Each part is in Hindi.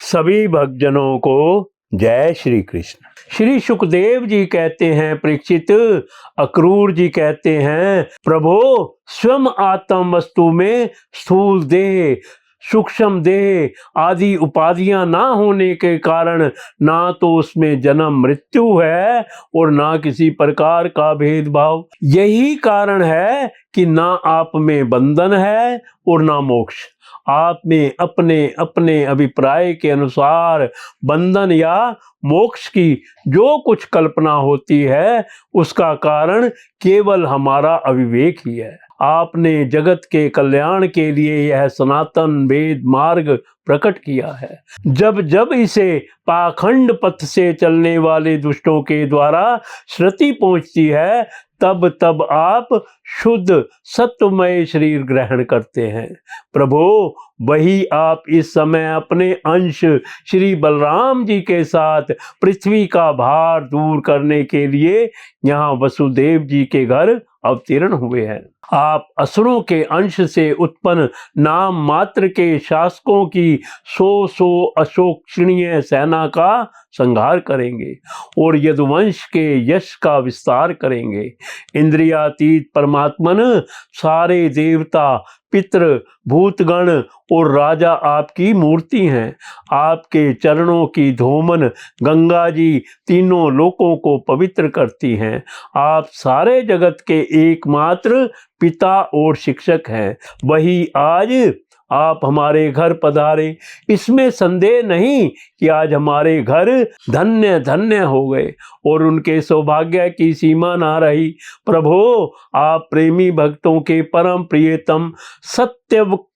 सभी भक्तजनों को जय श्री कृष्ण। श्री सुखदेव जी कहते हैं, परीक्षित, अक्रूर जी कहते हैं, प्रभो स्वयं आत्म वस्तु में स्थूल देह, सूक्ष्म देह आदि उपाधियां ना होने के कारण ना तो उसमें जन्म मृत्यु है और ना किसी प्रकार का भेदभाव। यही कारण है कि ना आप में बंधन है और ना मोक्ष। आप में अपने अपने अभिप्राय के अनुसार बंधन या मोक्ष की जो कुछ कल्पना होती है उसका कारण केवल हमारा अविवेक ही है। आपने जगत के कल्याण के लिए यह सनातन वेद मार्ग प्रकट किया है। जब जब इसे पाखंड पथ से चलने वाले दुष्टों के द्वारा श्रुति पहुंचती है तब तब आप शुद्ध सत्वमय शरीर ग्रहण करते हैं। प्रभो वही आप इस समय अपने अंश श्री बलराम जी के साथ पृथ्वी का भार दूर करने के लिए यहाँ वसुदेव जी के घर अवतीर्ण हुए हैं। आप असुरों के अंश से उत्पन्न नाम मात्र के शासकों की सौ अशोकनीय सेना का संहार करेंगे और यदुवंश के यश का विस्तार करेंगे। इंद्रियातीत परमात्मन सारे देवता, पितृ, भूतगण और राजा आपकी मूर्ति हैं। आपके चरणों की धोमन गंगा जी तीनों लोकों को पवित्र करती हैं। आप सारे जगत के एकमात्र पिता और शिक्षक हैं। वही आज आप हमारे घर पधारे, इसमें संदेह नहीं कि आज हमारे घर धन्य धन्य हो गए और उनके सौभाग्य की सीमा ना रही। प्रभो आप प्रेमी भक्तों के परम प्रियतम, सत्यवक्ता,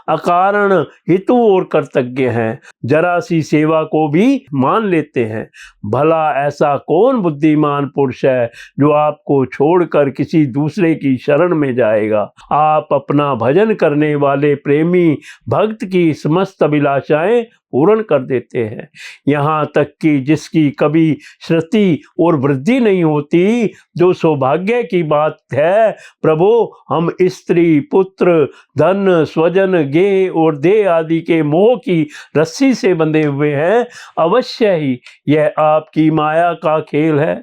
अकारण हितु और कृतज्ञ हैं। जरा सी सेवा को भी मान लेते हैं। भला ऐसा कौन बुद्धिमान पुरुष है जो आपको छोड़कर किसी दूसरे की शरण में जाएगा। आप अपना भजन करने वाले प्रेमी भक्त की समस्त अभिलाषाएं पूर्ण कर देते हैं। यहाँ तक कि जिसकी कभी श्रुति और वृद्धि नहीं होती, जो सौभाग्य की बात है, प्रभु हम स्त्री, पुत्र, धन, स्वजन, गेह और देह आदि के मोह की रस्सी से बंधे हुए हैं। अवश्य ही यह आपकी माया का खेल है।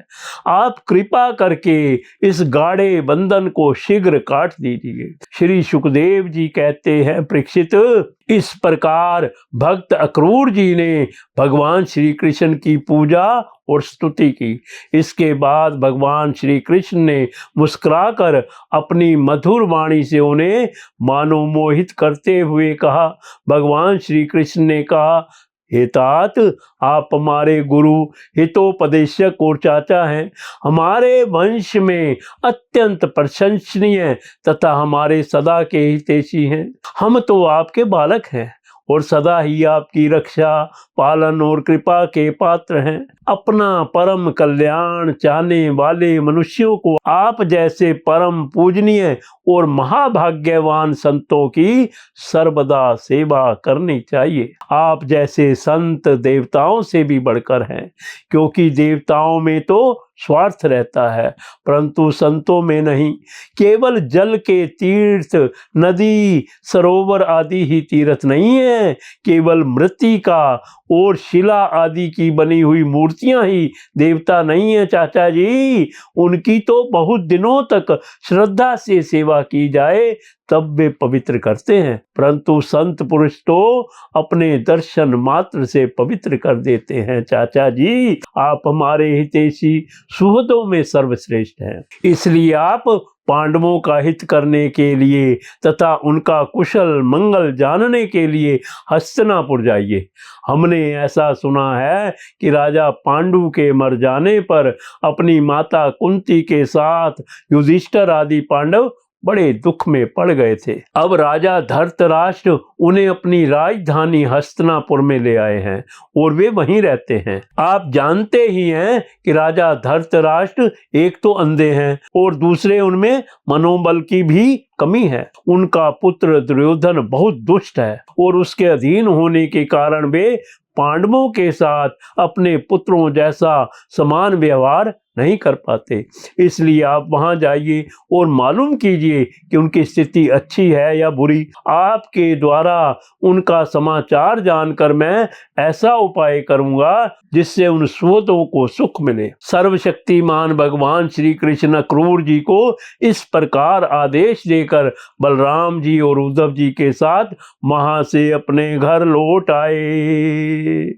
आप कृपा करके इस गाढ़े बंधन को शीघ्र काट दीजिए। श्री सुखदेव जी कहते हैं, परीक्षित, इस प्रकार भक्त अक्रूर जी ने भगवान श्री कृष्ण की पूजा और स्तुति की। इसके बाद भगवान श्री कृष्ण ने मुस्कुराकर अपनी मधुर वाणी से उन्हें मनोमोहित करते हुए कहा। भगवान श्री कृष्ण ने कहा, हे तात, आप हमारे गुरु, हितोपदेशक और चाचा हैं। हमारे वंश में अत्यंत प्रशंसनीय तथा हमारे सदा के हितैषी हैं। हम तो आपके बालक हैं और सदा ही आपकी रक्षा, पालन और कृपा के पात्र हैं। अपना परम कल्याण चाहने वाले मनुष्यों को आप जैसे परम पूजनीय और महाभाग्यवान संतों की सर्वदा सेवा करनी चाहिए। आप जैसे संत देवताओं से भी बढ़कर हैं, क्योंकि देवताओं में तो स्वार्थ रहता है परंतु संतों में नहीं। केवल जल के तीर्थ, नदी, सरोवर आदि ही तीर्थ नहीं है। केवल मृत्तिका और शिला आदि की बनी हुई मूर्तियां ही देवता नहीं है चाचा जी। उनकी तो बहुत दिनों तक श्रद्धा से सेवा की जाए तब वे पवित्र करते हैं, परंतु संत पुरुष तो अपने दर्शन मात्र से पवित्र कर देते हैं। चाचा जी आप हमारे हितैषी सुहृदों में सर्वश्रेष्ठ हैं। इसलिए आप पांडवों का हित करने के लिए तथा उनका कुशल मंगल जानने के लिए हस्तिनापुर जाइए। हमने ऐसा सुना है कि राजा पांडु के मर जाने पर अपनी माता कुंती के साथ युधिष्ठिर आदि पांडव बड़े दुख में पड़ गए थे। अब राजा धृतराष्ट्र उन्हें अपनी राजधानी हस्तिनापुर में ले आए हैं और वे वहीं रहते हैं। आप जानते ही हैं कि राजा धृतराष्ट्र एक तो अंधे हैं और दूसरे उनमें मनोबल की भी कमी है। उनका पुत्र दुर्योधन बहुत दुष्ट है और उसके अधीन होने के कारण वे पांडवों के साथ अपने पुत्रों जैसा समान व्यवहार नहीं कर पाते। इसलिए आप वहाँ जाइए और मालूम कीजिए कि उनकी स्थिति अच्छी है या बुरी। आपके द्वारा उनका समाचार जानकर मैं ऐसा उपाय करूँगा जिससे उन स्वतों को सुख मिले। सर्वशक्तिमान भगवान श्री कृष्ण अक्रूर जी को इस प्रकार आदेश देकर बलराम जी और उद्धव जी के साथ वहाँ से अपने घर लौट आए।